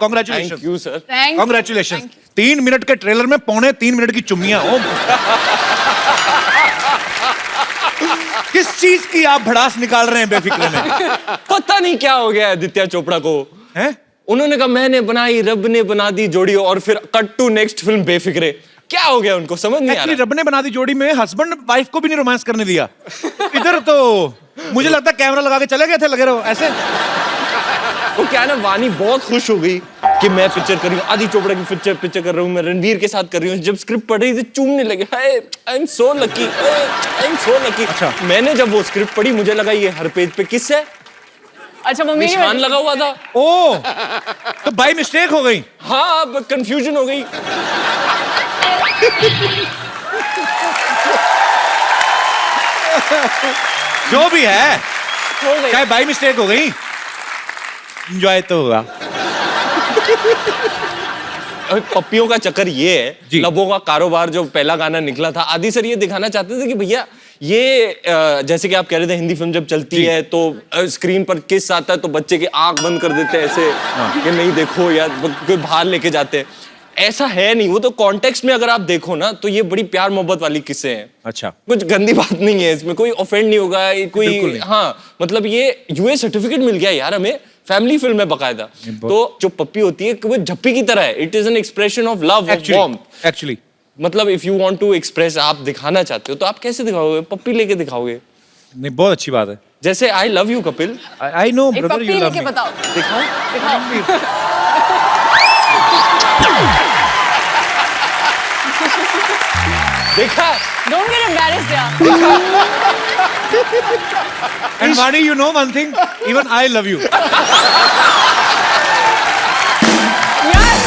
Congratulation. Thank you sir. Congratulation. 3 minute के trailer में 3.25 minute की चुम्मियां हो। किस चीज की आप भड़ास निकाल रहे हैं बेफिक्र में? पता नहीं क्या हो गया आदित्य चोपड़ा को। हैं? उन्होंने कहा मैंने बनाई, रब ने बना दी जोड़ी, और फिर cut to next film Befikre. क्या हो गया उनको, समझ नहीं आ रहा। रब ने बना दी जोड़ी में हस्बैंड वाइफ को भी नहीं रोमांस करने दिया। इधर तो मुझे लगता है कैमरा लगा के चले गए थे, लगे रहो ऐसे। वो क्या है ना, वानी बहुत खुश हो गई कि मैं पिक्चर कर रही हूँ, आदि चोपड़ा की पिक्चर कर रही हूँ, मैं रणवीर के साथ कर रही हूँ। जब स्क्रिप्ट पढ़ रही थी चूमने लगे, I am so lucky, I am so lucky. अच्छा। मैंने जब वो स्क्रिप्ट पढ़ी मुझे लगा ये हर पेज पे किस है, अच्छा मम्मी निशान लगा हुआ था। ओ, तो बाई मिस्टेक हो गई। हाँ, अब कंफ्यूजन हो गई। जो भी है, हो गई। चाहे बाई मिस्टेक हो गई, एंजॉय तो होगा। अबे पप्पियों का चक्कर ये है, जी। लबों का कारोबार जो पहला गाना निकला था, आदि सर ये दिखाना चाहते थे कि भैया ये जैसे कि आप कह रहे थे हिंदी फिल्म जब चलती है तो स्क्रीन पर किस आता है तो बच्चे की आंख बंद कर देते हैं ऐसे कि नहीं देखो, या कोई बाहर लेके जाते हैं। ऐसा है नहीं, वो तो कॉन्टेक्स्ट में अगर आप देखो ना तो ये बड़ी प्यार मोहब्बत वाली किस्से हैं। अच्छा, कुछ गंदी बात नहीं है इसमें, कोई ऑफेंड नहीं होगा, बिल्कुल कोई नहीं। हाँ मतलब ये यूएस सर्टिफिकेट मिल गया यार हमें, फैमिली फिल्म है बकायदा। तो जो पप्पी होती है वो झप्पी की तरह है, it is an expression of love, of warmth. Actually मतलब if you want to express, आप दिखाना चाहते हो तो आप कैसे दिखाओगे? पप्पी लेके दिखाओगे। नहीं, बहुत अच्छी बात है। जैसे आई love you Kapil, I know एक ब्रदर, पप्पी यू लव लेके मी। बताओ, दिखाओ। दिखाओ। देखा? Don't get embarrassed यार। And Vani, you know one thing, even I love you. Yes,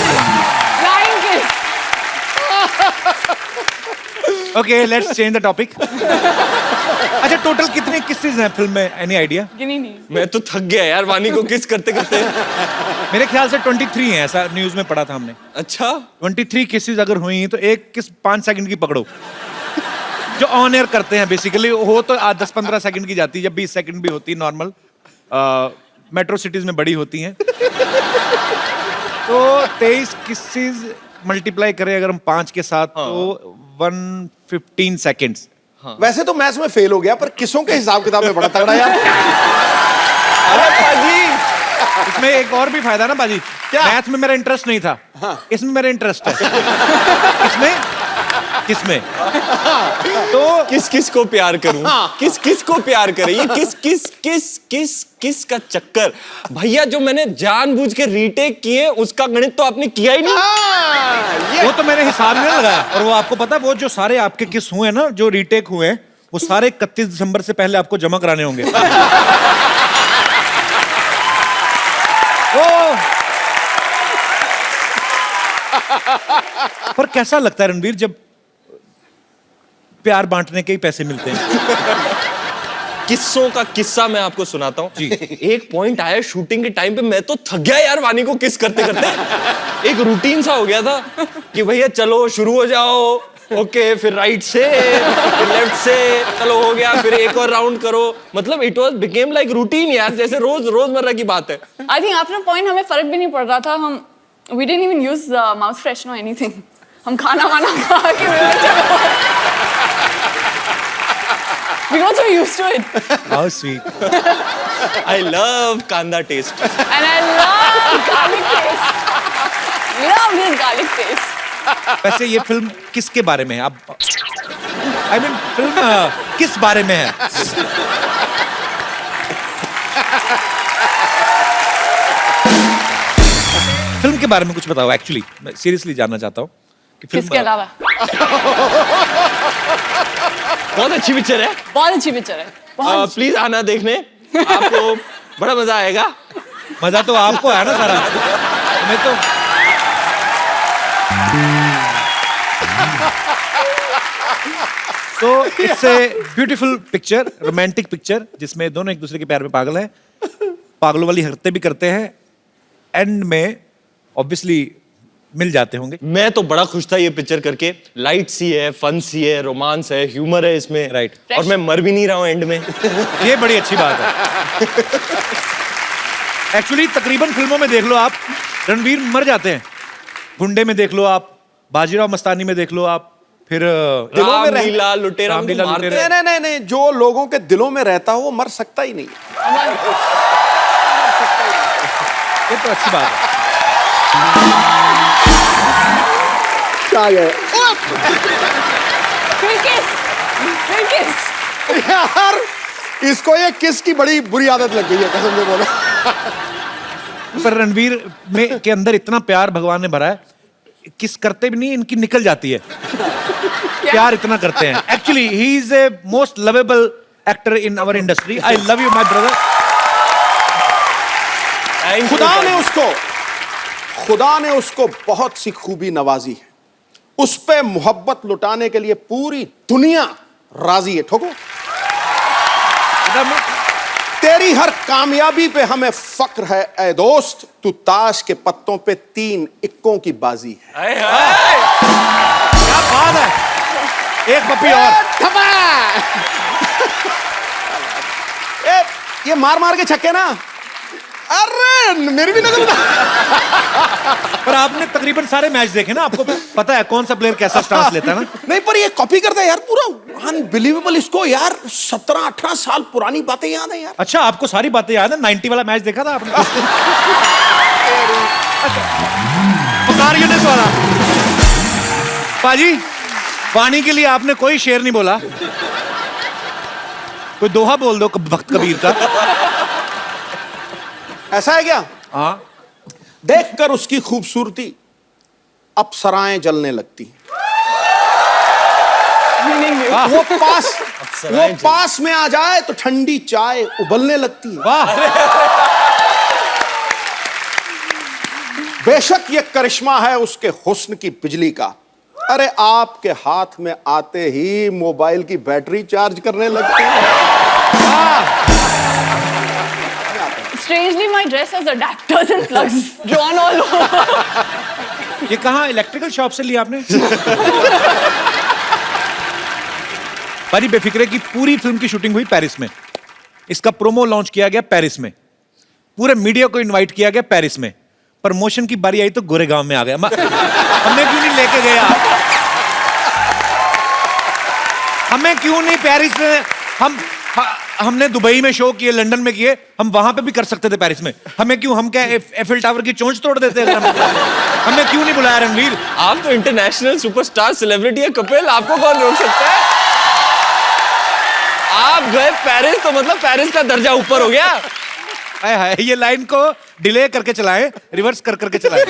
flying kiss। Okay, let's change the topic. अच्छा, टोटल कितने किसेस हैं फिल्म में? Any idea? गिनी नहीं। मैं तो थक गया यार वानी को किस करते करते। मेरे ख्याल से 23 हैं, ऐसा न्यूज में पढ़ा था हमने। अच्छा, 23 केसेस अगर हुई तो एक किस 5 सेकंड की पकड़ो, जो ऑन एयर करते हैं बेसिकली। हो तो 10-15 सेकंड की जाती है, जब 20 सेकंड भी होती है नॉर्मल, मेट्रो सिटीज में बड़ी होती हैं। तो 23 केसेस मल्टीप्लाई करें अगर हम 5 के साथ, तो 115 सेकंड्स। वैसे तो मैथ्स में फेल हो गया, पर किसों के हिसाब किताब में बड़ा तगड़ा यार। अरे पाजी, इसमें एक और भी फायदा ना बाजी, क्या? मैथ में मेरा इंटरेस्ट नहीं था, इसमें मेरा इंटरेस्ट है। किसमें तो किस किस को प्यार करूं, किस किस को प्यार करें, ये किस किस किस किस किस का चक्कर भैया। जो मैंने जानबूझ के रीटेक किए उसका गणित तो आपने किया ही नहीं। वो तो मेरे हिसाब में लगाया। और वो आपको पता है, वो जो सारे आपके किस हुए हैं ना, जो रीटेक हुए हैं, वो सारे 31 दिसंबर से पहले आपको जमा कराने होंगे। पर कैसा लगता है रणवीर जब प्यार बांटने के ही पैसे मिलते हैं? किस्सों का किस्सा मैं आपको सुनाता हूँ। जी। एक पॉइंट आया शूटिंग के टाइम पे, मैं तो थक गया यार वानी को किस करते करते। एक रूटीन सा हो गया था कि भैया चलो शुरू हो जाओ, ओके, फिर राइट से, फिर लेफ्ट से, चलो हो गया, फिर एक और राउंड करो। मतलब it was became like routine यार, जैसे रोजमर्रा की बात है। आई थिंक आफ्टर पॉइंट हमें फर्क भी नहीं पड़ रहा था। हम we didn't even use mouth freshener or anything। हम खाना वाना खा के we got so used to it। How sweet। I love कांदा test. And I love garlic taste। Love this garlic taste। वैसे ये फिल्म किसके बारे में है? आप आई मीन फिल्म किस बारे में है? फिल्म के बारे में कुछ बताओ। एक्चुअली मैं सीरियसली जानना चाहता हूँ कि फिल्म किसके अलावा बहुत अच्छी पिक्चर है, बहुत अच्छी पिक्चर है, बहुत प्लीज आना देखने, आपको बड़ा मजा आएगा। मजा तो आपको है ना सारा, मैं तो it's a beautiful picture, romantic picture, जिसमें दोनों एक दूसरे के प्यार में पागल हैं, पागलों वाली हरकतें भी करते हैं, एंड में ऑब्वियसली मिल जाते होंगे। मैं तो बड़ा खुश था ये पिक्चर करके, लाइट सी है, फन सी है, रोमांस है, ह्यूमर है इसमें, राइट। और मैं मर भी नहीं रहा हूँ एंड में। ये बड़ी अच्छी बात है। एक्चुअली तकरीबन फिल्मों में देख लो आप, रणवीर मर जाते हैं। गुंडे में देख लो आप, बाजीराव मस्तानी में देख लो आप, फिर दिलों में रह- रामलीला लुटेरा में रामलीला तो मारते लुटेरा। हैं। नहीं, जो लोगों के दिलों में रहता हो वो मर सकता ही नहीं। ये तो अच्छी बात है। क्या है फिर किस यार, इसको ये किस की बड़ी बुरी आदत लग गई है, कसम से बोलो। पर रणवीर में के अंदर इतना प्यार भगवान ने भरा है, किस करते भी नहीं, इनकी निकल जाती है। प्यार इतना करते हैं। Actually he is a most lovable actor in our industry. I love you my brother. Thank you, खुदा ने उसको बहुत सी खूबी नवाजी है। उस पे मोहब्बत लुटाने के लिए पूरी दुनिया राजी है। ठोको, तेरी हर कामयाबी पे हमें फक्र है ऐ दोस्त, तू ताश के पत्तों पे 3 इक्कों की बाजी है। हाय, हाय। क्या बात है। एक पप्पी और। ये मार मार के छक्के ना, अरे मेरी भी नजर। पर आपने तकरीबन सारे मैच देखे ना, आपको पता है कौन सा प्लेयर कैसा स्टांस लेता है ना। नहीं, पर ये कॉपी करता है यार, पूरा अनबिलीवेबल। इसको यार 17-18 साल पुरानी बातें याद है यार। अच्छा, आपको सारी बातें याद है? 90 वाला मैच देखा था आपने? पुकार यूनिस वाला। पाजी, पानी के लिए आपने कोई शेर नहीं बोला, कोई दोहा बोल दो भक्त कबीर का। ऐसा है क्या? हाँ, देखकर उसकी खूबसूरती अप्सराएं जलने लगती। वो पास में आ जाए तो ठंडी चाय उबलने लगती है। वाह। बेशक ये करिश्मा है उसके हुस्न की बिजली का। अरे आपके हाथ में आते ही मोबाइल की बैटरी चार्ज करने लगती है। Strangely, my dress has adapters and plugs drawn all over. ये कहाँ इलेक्ट्रिकल शॉप से लिया आपने? भाई बेफिक्रे की पूरी फिल्म की शूटिंग हुई पेरिस में। इसका प्रोमो लॉन्च किया गया पेरिस में। पूरे मीडिया को इनवाइट किया गया पेरिस में। प्रमोशन की बारी आई तो गोरेगांव में आ गया। हमें क्यों नहीं लेके गए आप? हमें क्यों नहीं पेरिस में? हमने दुबई में शो किए, लंदन में किए, हम वहां पे भी कर सकते थे पेरिस में। हमें क्यों? हम क्या एफिल टावर की चोंच तोड़ देते हैं? हमें क्यों नहीं बुलाया रणवीर? आप तो इंटरनेशनल सुपरस्टार सेलिब्रिटी है कपिल, आपको कौन रोक सकता है? आप गए पेरिस तो मतलब पेरिस का दर्जा ऊपर हो गया। हाय हाय, ये लाइन को डिले करके चलाएं, रिवर्स कर करके चलाएं।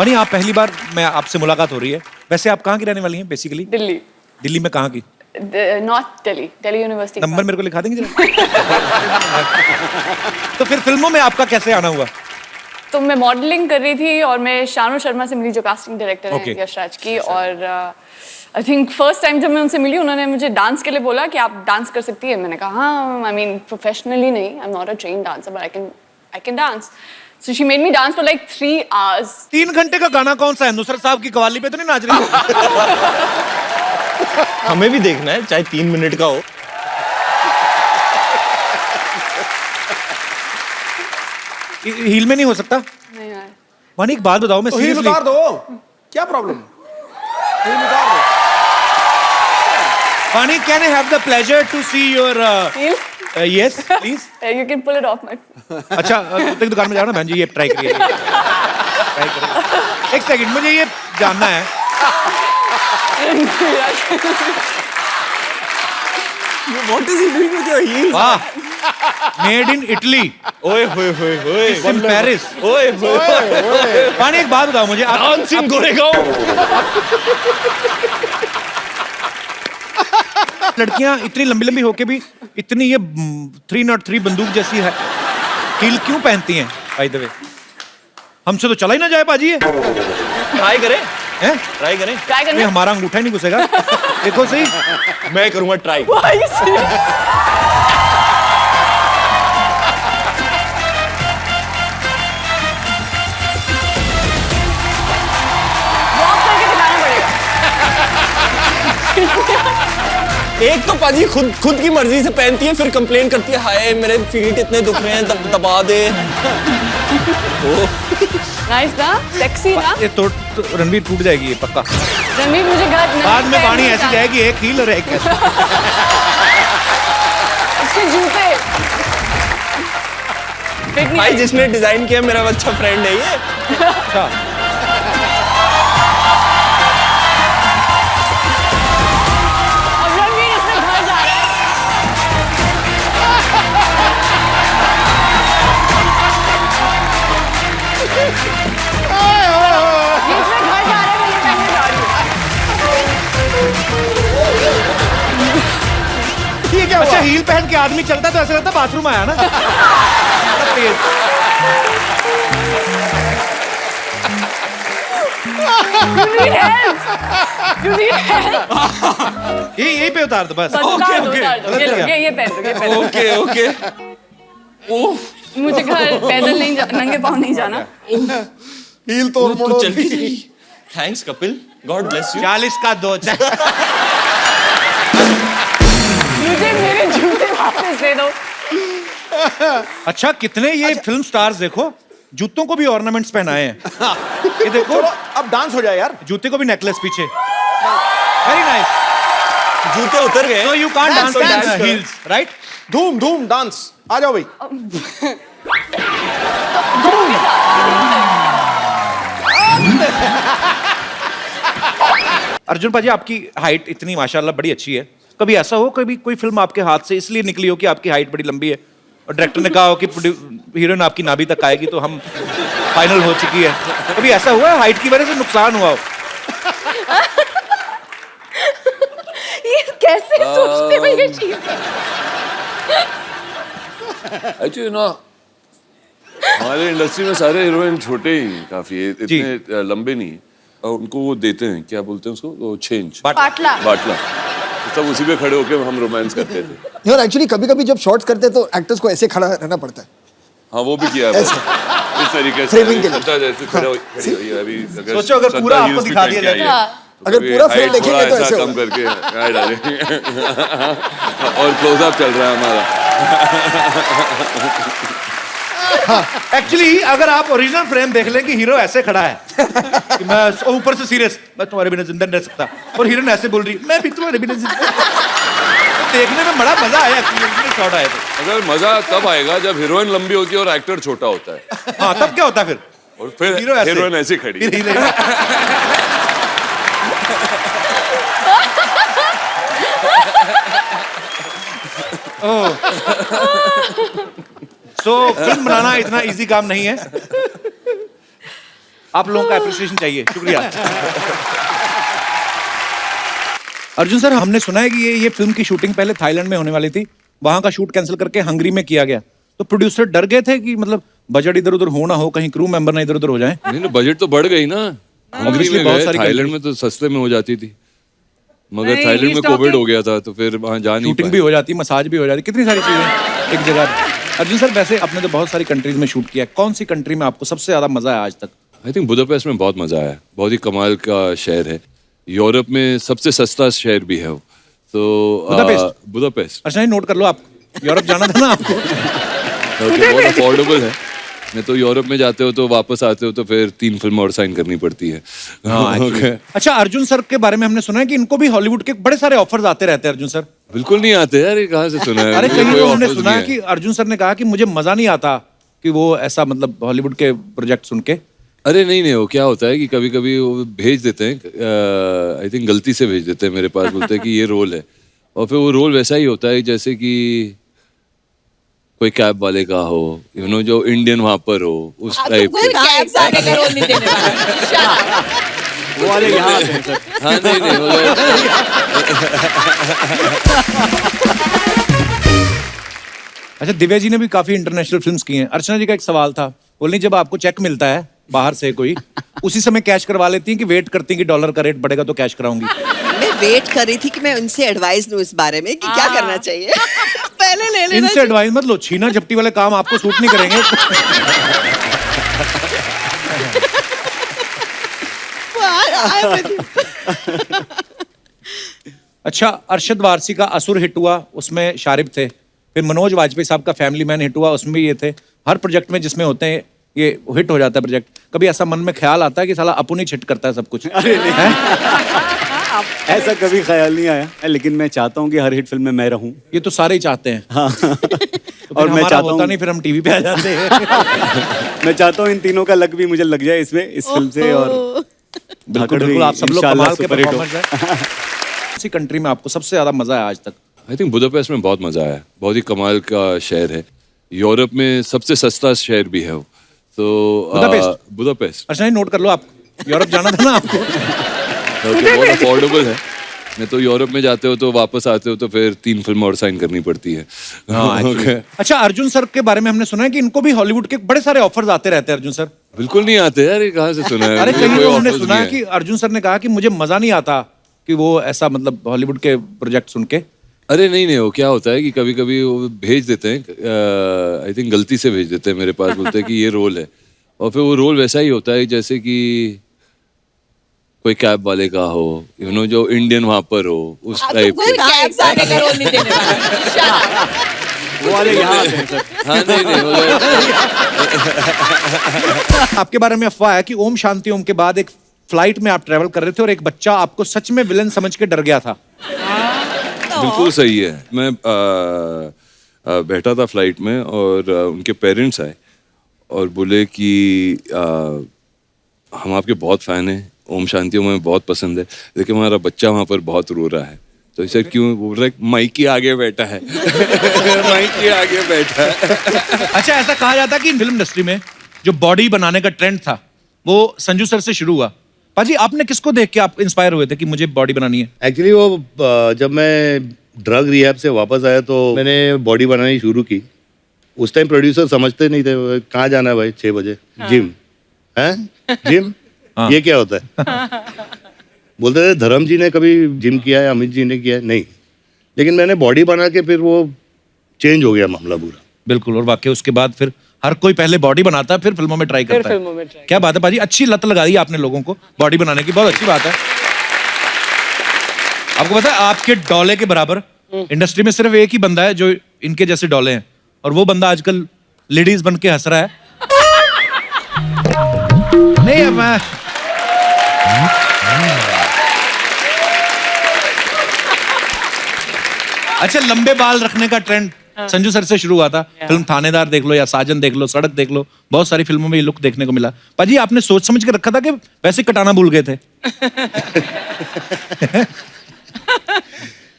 वनी, आप पहली बार मैं आपसे मुलाकात हो रही है। वैसे आप कहाँ की रहने वाली हैं बेसिकली? दिल्ली, दिल्ली में कहाँ की? North Delhi, Delhi university. Number मेरे को लिखा देंगे जरा? तो फिर फिल्मों में आपका कैसे आना हुआ? तो मैं मॉडलिंग कर रही थी और मैं शानू शर्मा से मिली, जो कास्टिंग डायरेक्टर Okay. है यशराज की। और आई थिंक फर्स्ट टाइम जब मैं उनसे मिली, उन्होंने मुझे डांस के लिए बोला कि आप डांस कर सकती है। मैंने कहा हाँ, आई मीन प्रोफेशनली नहीं, I am not a trained dancer, but I can dance. So she made me dance for like 3 hours. 3 घंटे का गाना कौन सा है? नुसरत साहब की कवाली पे तो नहीं नाच रही? हमें भी देखना है, चाहे 3 मिनट का हो। हील में नहीं हो सकता? नहीं यार। वनी, एक बात बताओ, मैं तो हील seriously- उतार दो, क्या प्रॉब्लम? हील उतार दो। Vani, can I have the pleasure to see your Heel? yes, please? You can pull it off my. अच्छा, तक दुकान में जाओ ना बहन जी, ये ट्राई करिए। ट्राई करिए। एक सेकंड, मुझे ये जानना है। What is he doing with your heels? वाह, मेड इन इटली, ओए होए होए होए। In Paris. ओए होए। वानी, एक बात बताओ मुझे, डांसिंग गोरेगांव। लड़कियां इतनी लंबी लंबी होके भी इतनी ये 303 बंदूक जैसी है हील क्यों पहनती हैं? बाय द वे, हमसे तो चला ही ना जाए पाजी ये। ट्राई करें, हैं? ट्राई करें। Try ये करना। हमारा अंगूठा ही नहीं घुसेगा। देखो सही। मैं करूंगा try. Why are you serious? Walk करके दिखाना पड़ेगा। एक तो पाजी खुद की मर्जी से पहनती है, फिर कंप्लेन करती है हाय मेरे फीट इतने दुख रहे हैं, दबा दे। नाइस ना, सेक्सी ना। ये तो रणवीर टूट जाएगी ये पक्का। रणवीर मुझे घर बाद में वाणी ऐसी जाएगी, एक हील और एक ऐसे। उसके जूते फिट नहीं भाई आए। जिसने डिजाइन किया मेरा अच्छा फ्रेंड है ये। अच्छा अब रणवीर इसमें घर जा रहा है। ये इसमें घर जा रहा है, मैं ये पहनने जा रही हूँ। ये क्या अच्छा, हुआ? हील पहन के आदमी चलता तो ऐसा लगता बाथरूम आया ना। You need help. You need help. ये यहीं पे उतार दो बस। बस उतार दो, ओके, उतार दो। ये लो, ये पहन दो, ये पहन दो। Okay okay. ओह मुझे घर पैदल नहीं नंगे पाँव नहीं जाना। हील तोड़ तू मोड़ो। चल के चली। Thanks Kapil, God bless you. 40 का 2। मुझे मेरे जूते वापस दे दो। अच्छा, कितने ये फिल्म स्टार्स देखो, जूतों को भी ऑर्नामेंट्स पहनाए हैं। ये देखो, चलो अब डांस हो जाए यार। जूते को भी नेकलेस पीछे। Very nice. जूते उतर गए। So you can't Dance, dance dance. In heels, right? धूम धूम डांस, आ जाओ भाई। अर्जुन पाजी, आपकी हाइट इतनी माशाल्लाह बड़ी अच्छी है। कभी ऐसा हो कभी कोई फिल्म आपके हाथ से इसलिए निकली हो कि आपकी हाइट बड़ी लंबी है और डायरेक्टर ने कहा हो कि हीरोइन आपकी नाभि तक आएगी तो हम फाइनल हो चुकी है। कभी ऐसा हुआ है हाइट की वजह से नुकसान हुआ हो? ये कैसे सोचते हो ये चीज? एक्चुअली ना हमारे इंडस्ट्री में सारे हीरोइन छोटे ही काफी है, इतने लंबे नहीं। और उनको वो देते हैं, क्या बोलते हैं उसको, वो चेंज, पाटला। बाटला। तो सब उसी पे खड़े होके हम रोमांस करते थे। यार एक्चुअली कभी कभी जब शॉट्स करते हैं तो एक्टर्स को ऐसे खड़ा रहना पड़ता है। हाँ वो भी किया है ऐसे। इस तरीके से। Framing के लिए। श्रद्धा जैसे खड़ी हुई है अभी। सोचो अगर श्रद्धा पूरा आपको heels भी दिखा पहन दिया के आई है, जाए। तो अगर कभी पूरा height frame देखेंगे थोड़ा तो ऐसा ऐसे कम करके यहाँ डालेंगे। और क्लोजअप चल रहा है हमारा। एक्चुअली अगर आप ओरिजिनल फ्रेम देख लें कि हीरो ऐसे खड़ा है कि मैं ऊपर से सीरियस, मैं तुम्हारे बिना जिंदा नहीं रह सकता, और हीरोइन ऐसे बोल रही मैं भी तुम्हारे बिना जिंदा। देखने में बड़ा मजा आया एक्चुअली शॉट आया तो। अगर मजा तब आएगा जब हीरोइन लंबी होती है और एक्टर छोटा होता है। हाँ, तब क्या होता है फिर? और फिर हीरो ऐसे। हीरोइन ऐसी खड़ी फिर है। हीरो सो फिल्म बनाना इतना इजी काम नहीं है। आप लोगों का एप्रिसिएशन चाहिए, शुक्रिया। अर्जुन सर, हमने सुना है कि ये फिल्म की शूटिंग पहले थाईलैंड में होने वाली थी, वहां का शूट कैंसिल करके हंगरी में किया गया। तो प्रोड्यूसर डर गए थे कि मतलब बजट इधर उधर हो ना हो, कहीं क्रू मेंबर ना इधर उधर हो जाए। नहीं ना, बजट तो बढ़ गई ना। हंगरी Obviously में बहुत गए, सारी थाईलैंड countries- में तो सस्ते में हो जाती थी, मगर नहीं, थाईलैंड में he's कोविड talking- हो गया था तो फिर वहां जा नहीं शूटिंग भी हो जाती, मसाज भी हो जाती, कितनी सारी चीजें एक जगह। अर्जुन सर, वैसे आपने तो बहुत सारी कंट्रीज में शूट किया है, कौन सी कंट्री में आपको सबसे ज्यादा मजा आया आज तक? आई थिंक बुदापेस्ट में बहुत मजा आया, बहुत ही कमाल का शहर है। यूरोप में सबसे सस्ता शहर भी है वो। तो बुदापेस्ट? बुदापेस्ट अच्छा, ये नोट कर लो, आप यूरोप जाना था ना आपको। बहुत अफोर्डेबल है। नहीं तो यूरोप में जाते हो तो वापस आते हो तो फिर 3 फिल्म और साइन करनी पड़ती है। Okay. अच्छा, अर्जुन सर के बारे में हमने सुना है कि इनको भी हॉलीवुड के बड़े सारे ऑफर्स आते रहते हैं। अर्जुन सर बिल्कुल नहीं आते यार, ये कहाँ से सुना है? अरे मुझे कहीं कोई तो हमने offers सुना है नहीं कि अर्जुन सर ने कहा कि मुझे मजा नहीं आता कि वो ऐसा मतलब हॉलीवुड के प्रोजेक्ट सुन के। अरे नहीं, वो क्या होता है कि कभी कभी वो भेज देते हैं, आई थिंक गलती से भेज देते हैं मेरे पास, बोलते हैं कि ये रोल है, और फिर वो रोल वैसा ही होता है जैसे कि कोई कैब वाले का हो, यू नो, जो इंडियन वहां पर हो, उस टाइप वो वाले यहाँ आते हैं सर। हाँ नहीं मगर अच्छा, दिव्या जी ने भी काफी इंटरनेशनल फिल्म्स की हैं। अर्चना जी का एक सवाल था, बोलनी जब आपको चेक मिलता है बाहर से कोई, उसी समय कैश करवा लेती हैं कि वेट करती हैं कि डॉलर का रेट बढ़ेगा तो कैश कराऊंगी? मैं वेट कर रही थी कि मैं उनसे एडवाइस लूं इस बारे में कि क्या करना चाहिए। पहले ले लेना इनसे एडवाइस मत लो, छीना झपटी वाले काम आपको सूट नहीं करेंगे। अच्छा, अरशद वारसी का असुर हिट हुआ, उसमें शारिब थे। फिर मनोज वाजपेयी साहब का फैमिली मैन हिट हुआ, उसमें भी ये थे। हर प्रोजेक्ट में जिसमें होते हैं ये हिट हो जाता है प्रोजेक्ट। कभी ऐसा मन में ख्याल आता है कि साला अपुन ही हिट करता है सब कुछ? अरे नहीं, ऐसा कभी ख्याल नहीं आया, लेकिन मैं चाहता हूँ कि हर हिट फिल्म में मैं रहूं। ये तो सारे ही चाहते हैं। हाँ। तो और मैं चाहता हूँ नहीं, फिर हम टीवी पे आ जाते हैं। मैं चाहता हूँ इन तीनों का लक भी मुझे लग जाए इसमें, इस फिल्म से। और बिल्कुल बिल्कुल, आप सब लोग कमाल के परफॉर्मर्स हैं। किसी कंट्री में आपको सबसे ज्यादा मजा आया आज तक? आई थिंक बुदापेस्ट में बहुत मजा आया, बहुत ही कमाल का शहर है। यूरोप में सबसे सस्ता शहर भी है वो। तो बुदापेस्ट। अच्छा, नोट कर लो, आप यूरोप जाना था ना आपको? बहुत अफोर्डेबल है। नहीं तो यूरोप में जाते हो तो वापस आते हो तो फिर 3 फिल्म और साइन करनी पड़ती है। अच्छा, अर्जुन सर के बारे में हमने सुना है कि इनको भी हॉलीवुड के बड़े सारे ऑफर्स आते रहते हैं। अर्जुन सर बिल्कुल नहीं आते यार, ये कहाँ से सुना है? अरे मुझे कहीं कोई तो हमने offers सुना नहीं है कि अर्जुन सर ने कहा कि मुझे मजा नहीं आता कि वो ऐसा, मतलब हॉलीवुड के प्रोजेक्ट सुन के। अरे नहीं, वो क्या होता है कि कभी कभी वो भेज देते हैं, आई थिंक गलती से भेज देते हैं मेरे पास, बोलते हैं कि ये रोल है। और फिर वो रोल वैसा ही होता है जैसे कि कोई कैब वाले का हो, यू नो, जो इंडियन वहां पर हो, उस टाइप के। वो वाले यहाँ आते हैं सर। हाँ नहीं, आपके बारे में अफवाह है कि ओम शांति ओम के बाद एक फ्लाइट में आप ट्रेवल कर रहे थे और एक बच्चा आपको सच में विलन समझ के डर गया था। बिल्कुल सही है। मैं बैठा था फ्लाइट में और उनके पेरेंट्स आए और बोले कि हम आपके बहुत फैन हैं, ओम शांति ओम हमें बहुत पसंद है, लेकिन हमारा बच्चा वहाँ पर बहुत रो रहा है। तो इसे क्यों? बोल रहा है माइक के आगे बैठा है। माइक के आगे बैठा है। अच्छा, ऐसा कहा जाता है कि फिल्म इंडस्ट्री में जो बॉडी बनाने का ट्रेंड था वो संजू सर से शुरू हुआ। पाजी, आपने किसको देख के आप इंस्पायर हुए थे कि मुझे बॉडी बनानी है? एक्चुअली वो जब मैं ड्रग रिहैब से वापस आया तो मैंने बॉडी बनानी शुरू की। उस टाइम प्रोड्यूसर समझते नहीं थे, कहाँ जाना है भाई 6 बजे? जिम है? जिम ये क्या होता है? बोलते थे धर्म जी ने कभी जिम किया है, अमित जी ने किया है, नहीं। लेकिन मैंने बॉडी बना के फिर वो चेंज हो गया मामला पूरा। बिल्कुल, और वाकई उसके बाद फिर हर कोई पहले बॉडी बनाता है फिर फिल्मों में ट्राई करता है। क्या बात है पाजी, अच्छी लत लगा दी आपने लोगों को बॉडी बनाने की, बहुत अच्छी बात है। आपको पता है आपके डोले के बराबर इंडस्ट्री में सिर्फ एक ही बंदा है जो इनके जैसे डोले हैं, और वो बंदा आजकल लेडीज बन के हंस रहा है। नहीं अब मैं अच्छा, लंबे बाल रखने का ट्रेंड संजू सर से शुरू हुआ था। फिल्म थानेदार देख लो या साजन देख लो, सड़क देख लो, बहुत सारी फिल्मों में ये लुक देखने को मिला। पाजी, आपने सोच समझ के रखा था कि वैसे कटाना भूल गए थे?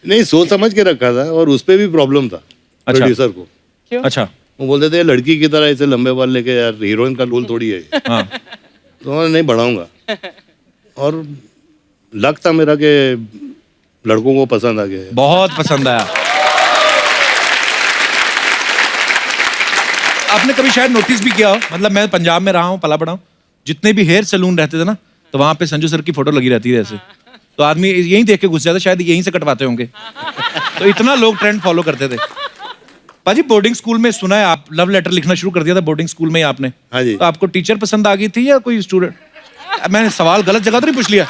नहीं, सोच समझ के रखा था और उस पे भी प्रॉब्लम था प्रोड्यूसर को। अच्छा, वो बोलते थे लड़की की तरह ऐसे लंबे बाल लेके, यार हीरोइन का रोल थोड़ी है। हाँ। तो मैं नहीं बढ़ाऊंगा, और लक था मेरा कि लड़कों को पसंद आ गया। बहुत पसंद आया। आपने कभी शायद नोटिस भी किया हो, मतलब मैं पंजाब में रहा हूँ, पला बड़ा हूँ, जितने भी हेयर सैलून रहते थे ना, तो वहां पे संजू सर की फोटो लगी रहती है ऐसे, तो आदमी यहीं देख के घुस जाता, शायद यहीं से कटवाते होंगे। तो इतना लोग ट्रेंड फॉलो करते थे। पाजी, बोर्डिंग स्कूल में सुना है आप लव लेटर लिखना शुरू कर दिया था बोर्डिंग स्कूल में ही आपने? हाँ जी। तो आपको टीचर पसंद आ गई थी या कोई स्टूडेंट? मैंने सवाल गलत जगह तो नहीं पूछ लिया?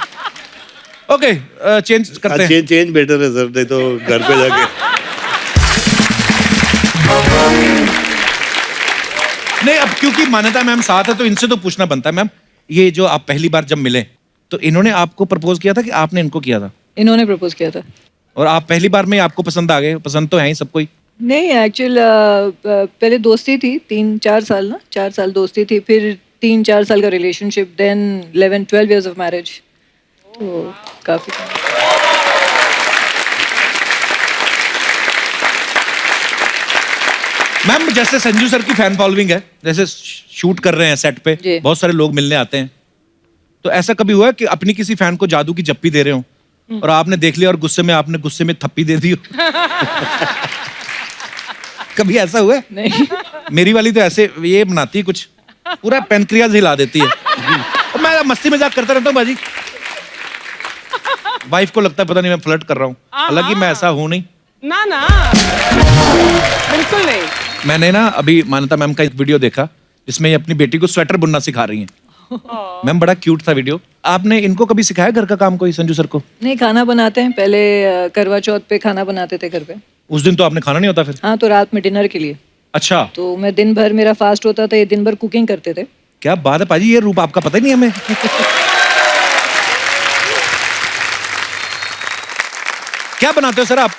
ओके, चेंज करते हैं। चेंज बेटर है सर, नहीं तो घर पे जाके। नहीं, अब क्योंकि मान्यता मैम साथ है तो इनसे तो पूछना बनता है। मैम, ये जो आप पहली बार जब मिले तो इन्होंने आपको प्रपोज किया था कि आपने इनको किया था? इन्होंने प्रपोज किया था। और आप पहली बार में आपको पसंद आ गए? पसंद तो है ही सबको ही। नहीं, एक्चुअल पहले दोस्ती थी 3-4 साल ना, 4 साल दोस्ती थी, फिर 3-4 साल का relationship, then 11-12 years of marriage, तो काफी। मैम, जैसे संजू सर की फैन फॉलोइंग है, जैसे शूट कर रहे हैं सेट पे, बहुत सारे लोग मिलने आते हैं, तो ऐसा कभी हुआ कि अपनी किसी फैन को जादू की जप्पी दे रहे हो और आपने देख लिया और गुस्से में थप्पी दे दी हो? कभी ऐसा हुआ है? नहीं। मेरी वाली तो ऐसे ये बनाती है कुछ, पूरा पेनक्रियाज हिला देती है। और मैं मस्ती मजाक करता रहता हूँ बाजी। वाइफ को लगता है पता नहीं मैं फ्लर्ट कर रहा हूँ, हालांकि मैं ऐसा हूँ नहीं। ना ना, बिल्कुल नहीं। मैंने ना अभी मान्यता मैम का एक वीडियो देखा जिसमें ये अपनी बेटी को स्वेटर बुनना सिखा रही हैं। मैम, बड़ा क्यूट था वीडियो, आपने इनको कभी सिखाया घर का काम कोई, संजू सर को? नहीं, खाना बनाते हैं। पहले करवा चौथ पे खाना बनाते थे घर पे। उस दिन तो आपने खाना नहीं होता फिर? हाँ, तो रात में डिनर के लिए। अच्छा, तो मैं दिन भर, मेरा फास्ट होता था, ये दिन भर कुकिंग करते थे। क्या बात है पाजी, ये रूप आपका पता ही नहीं हमें। क्या बनाते हो सर आप?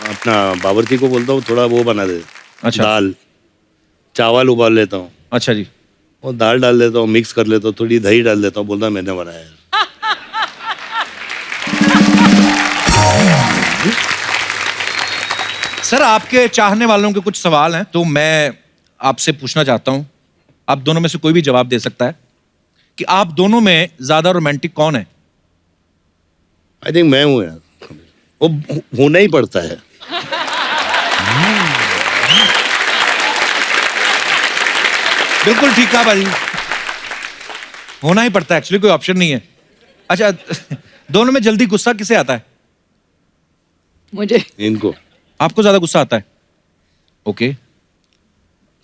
अपना बावर्ची को बोलता हूँ थोड़ा वो बना दे। अच्छा। दाल चावल उबाल लेता हूँ, अच्छा जी। वो दाल डाल देता हूँ, मिक्स कर लेता हूँ, थोड़ी दही डाल देता हूँ, बोलता मैंने बनाया है। सर आपके चाहने वालों के कुछ सवाल हैं तो मैं आपसे पूछना चाहता हूं, आप दोनों में से कोई भी जवाब दे सकता है कि आप दोनों में ज्यादा रोमांटिक कौन है? आई थिंक मैं हूँ यार, वो होना ही पड़ता है। बिल्कुल ठीक कहा भाई, होना ही पड़ता है, एक्चुअली कोई ऑप्शन नहीं है। अच्छा, दोनों में जल्दी गुस्सा किसे आता है? मुझे। इनको। आपको ज्यादा गुस्सा आता है? ओके,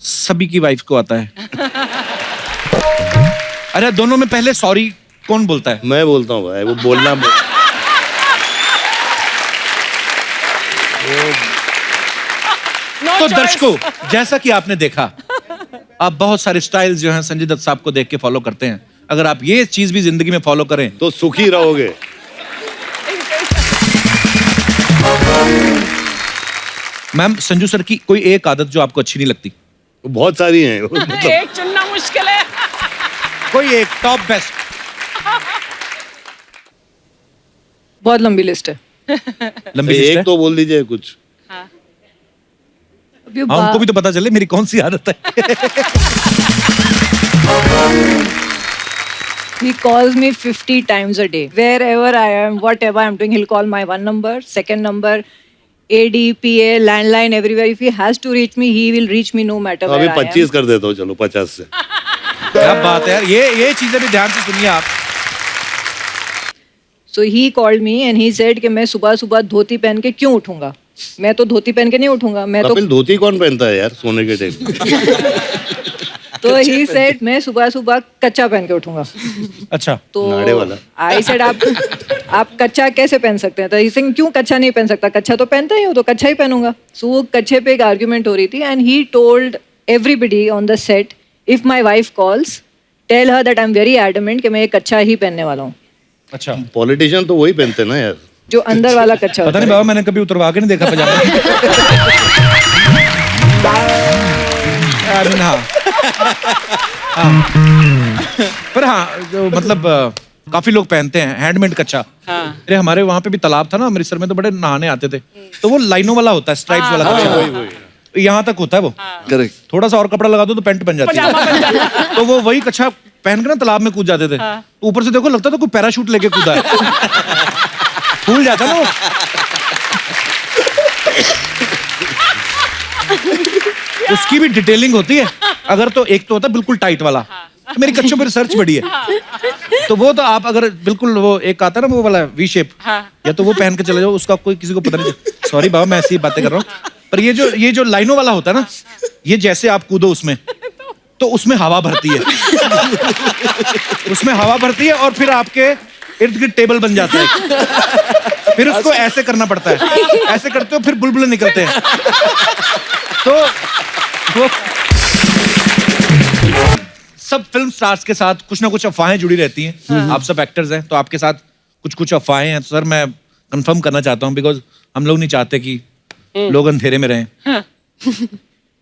सभी की वाइफ को आता है। अरे दोनों में पहले सॉरी कौन बोलता है? मैं बोलता हूँ भाई, वो बोलना तो दर्शकों, जैसा कि आपने देखा, आप बहुत सारे स्टाइल्स जो हैं संजय दत्त साहब को देख के फॉलो करते हैं। अगर आप ये चीज भी जिंदगी में फॉलो करें तो सुखी रहोगे। मैम, संजू सर की कोई एक आदत जो आपको अच्छी नहीं लगती? बहुत सारी हैं। एक चुनना मुश्किल है। कोई एक टॉप बेस्ट? बहुत लंबी लिस्ट है। लंबी लिस्ट एक है? तो बोल दीजिए कुछ। अभी हाँ, उनको भी तो पता चले मेरी कौन सी आदत है। He calls me 50 times a day. Wherever I am, whatever I'm doing, he'll call my one number, second number, AD, PA, landline, everywhere. If he has to reach me, he will reach me no matter तो where अभी I am. 25 कर देता हूँ, चलो 50 से। क्या बात है यार, ये चीजें भी ध्यान से सुनिए आप। So he called me and he said कि मैं सुबह सुबह धोती पहन के क्यों उठूंगा? मैं तो धोती पहन के नहीं उठूंगा, मैं तो कपिल धोती कौन पहनता है यार सोने के टाइम? तो he said मैं सुबह सुबह कच्चा पहन के उठूंगा। अच्छा, तो नाड़े वाला। I said आप कच्चा कैसे पहन सकते हैं? तो he said क्यों कच्चा नहीं पहन सकता? कच्चा तो पहनता ही हूँ, तो कच्चा ही पहनूंगा। So वो कच्चे पे एक आर्ग्यूमेंट हो रही थी and he told everybody on the set, if my wife calls, tell her that I'm very adamant कि मैं ये कच्चा ही पहनने वाला हूँ। अच्छा, पॉलिटिशियन तो वही पहनते ना यार। जो अंदर वाला कच्चा पता नहीं बाबा, मैंने कभी उतरवा के नहीं देखा पजामा। I mean, हाँ। पर हाँ, जो मतलब काफी लोग पहनते हैं हैंडमेड कच्चा। अरे हमारे वहाँ पे भी तालाब था ना अमृतसर में, तो बड़े नहाने आते थे, तो वो लाइनों वाला होता है, स्ट्राइप्स वाला कच्चा, यहाँ तक होता है वो। करेक्ट। थोड़ा सा और कपड़ा लगा दो तो पैंट बन जाती है। तो वो वही कच्चा पहन के ना तालाब में कूद जाते थे। ऊपर से देखो लगता था कोई पैराशूट लेके कूदा है। फूल जाता ना वो। उसकी भी डिटेलिंग होती है। अगर तो एक तो होता है बिल्कुल टाइट वाला, तो मेरी कच्चों पर रिसर्च बड़ी है। तो वो तो आप अगर बिल्कुल वो एक आता है ना वो वाला वी शेप, या तो वो पहन के चले जाओ, उसका कोई किसी को पता नहीं। सॉरी बाबा, मैं ऐसी बातें कर रहा हूँ। पर ये जो लाइनों वाला होता है ना, ये जैसे आप कूदो उसमें, तो उसमें हवा भरती है। उसमें हवा भरती है और फिर आपके इर्द गिर्द टेबल बन जाता है। फिर उसको ऐसे करना पड़ता है, ऐसे करते हो फिर बुलबुले निकलते हैं। तो वो सब फिल्म स्टार्स के साथ कुछ ना कुछ अफवाहें जुड़ी रहती हैं। आप सब एक्टर्स हैं, तो आपके साथ कुछ कुछ अफवाहें हैं। तो सर मैं कंफर्म करना चाहता हूँ, बिकॉज हम लोग नहीं चाहते कि लोग अंधेरे में रहें।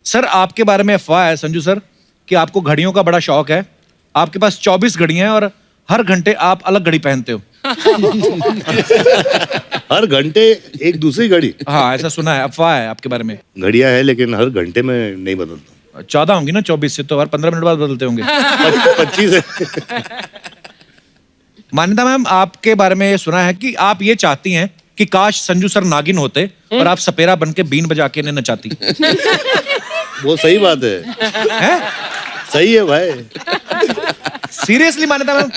सर आपके बारे में अफवाह है संजू सर कि आपको घड़ियों का बड़ा शौक है। आपके पास 24 घड़ियां हैं और हर घंटे आप अलग घड़ी पहनते हो। हर घंटे एक दूसरी घड़ी? हाँ, ऐसा सुना है, अफवाह है आपके बारे में। घड़ियां है लेकिन हर घंटे में नहीं बदलता। 14 होंगी ना, 24 से तो हर 15 मिनट बाद बदलते होंगे। 25 है। मान्यता मैम, आपके बारे में ये सुना है कि आप ये चाहती हैं कि काश संजू सर नागिन होते और आप सपेरा बन के बीन बजा के इन्हें नचाती। वो सही बात है? सही है भाई। सीरियसली मान्यता मैम?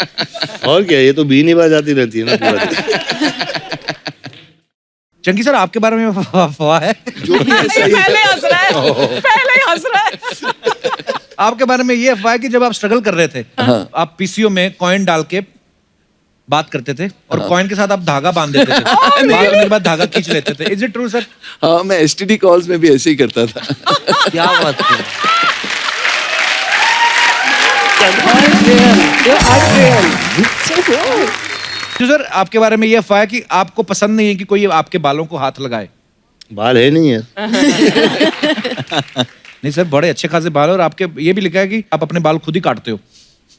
और क्या, ये तो बीन ही बजाती रहती है ना पूरा दिन। चंकी सर आपके बारे में अफवाह है? जो भी है सही पहले हंस रहा है, पहले ही हंस रहा है। आपके बारे में ये अफवाह है कि जब आप स्ट्रगल कर रहे थे, आप पीसीओ में कॉइन डाल के बात करते थे और कॉइन के साथ आप धागा बांध देते थे, बात करने के बाद धागा खींच लेते थे। Is it true sir? हाँ, मैं एसटीडी कॉल्स में भी ऐसे ही करता था। क्या बात है। तो सर आपके बारे में ये अफवाह है कि आपको पसंद नहीं है कि कोई आपके बालों को हाथ लगाए। बाल है नहीं है। नहीं सर, बड़े अच्छे खासे बाल हैं और आपके ये भी लिखा है कि आप अपने बाल खुद ही काटते हो।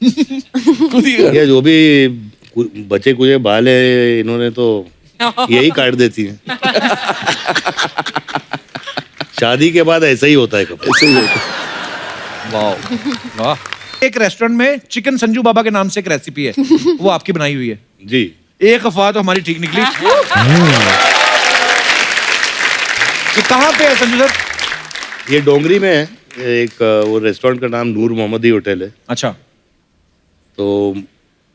ये जो भी बचे कुचे बाल है इन्होंने तो यही काट देती हैं। शादी के बाद ऐसा ही होता है कभी। ऐसे ही होता है। वाह वाह। एक रेस्टोरेंट में चिकन संजू बाबा के नाम से एक रेसिपी है, वो आपकी बनाई हुई है। जी। एक अफवाह तो हमारी ठीक निकली। ये कहाँ पे है संजू सर? ये डोंगरी में है। एक वो रेस्टोरेंट का नाम नूर मोहम्मदी होटल है। अच्छा। तो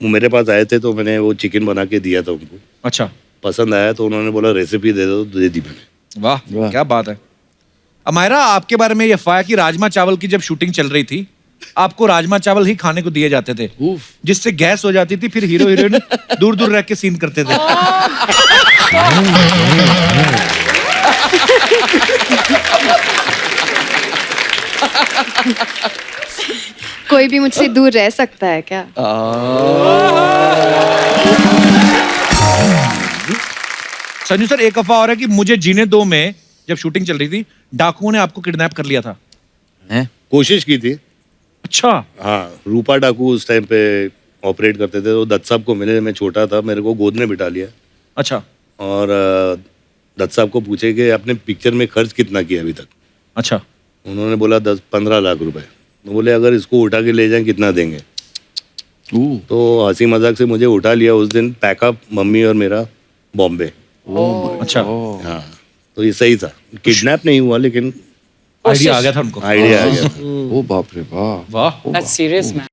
वो मेरे पास आए थे तो मैंने वो चिकन बना के दिया था उनको। अच्छा। पसंद आया तो उन्होंने बोला रेसिपी दे दो, दे दी मैंने। वाह, क्या बात है। अमायरा, आपके बारे में ये अफवाह है कि राजमा चावल की जब शूटिंग चल रही थी आपको राजमा चावल ही खाने को दिए जाते थे, जिससे गैस हो जाती थी, फिर हीरो हीरोइन दूर दूर रह के सीन करते थे। कोई भी मुझसे दूर रह सकता है क्या? संजू सर, एक अफवाह और है कि मुझे जीने दो में जब शूटिंग चल रही थी डाकुओं ने आपको किडनैप कर लिया था। कोशिश की थी। अच्छा। हाँ, रूपा डाकू उस टाइम पे ऑपरेट करते थे। तो दत्त साहब को मिले, मैं छोटा था, मेरे को गोद में बिठा लिया। अच्छा। और दत्त साहब को पूछे कि आपने पिक्चर में खर्च कितना किया अभी तक। अच्छा। उन्होंने बोला 10-15 लाख रुपए। तो बोले अगर इसको उठा के ले जाएं कितना देंगे। तो हंसी मजाक से मुझे उठा लिया उस दिन, पैकअप मम्मी और मेरा बॉम्बे। अच्छा। हाँ, तो ये सही था, किडनैप नहीं हुआ लेकिन आइडिया आ गया था उनको। आइडिया आ गया था। ओ बाप रे, वाह वाह। That's serious, man.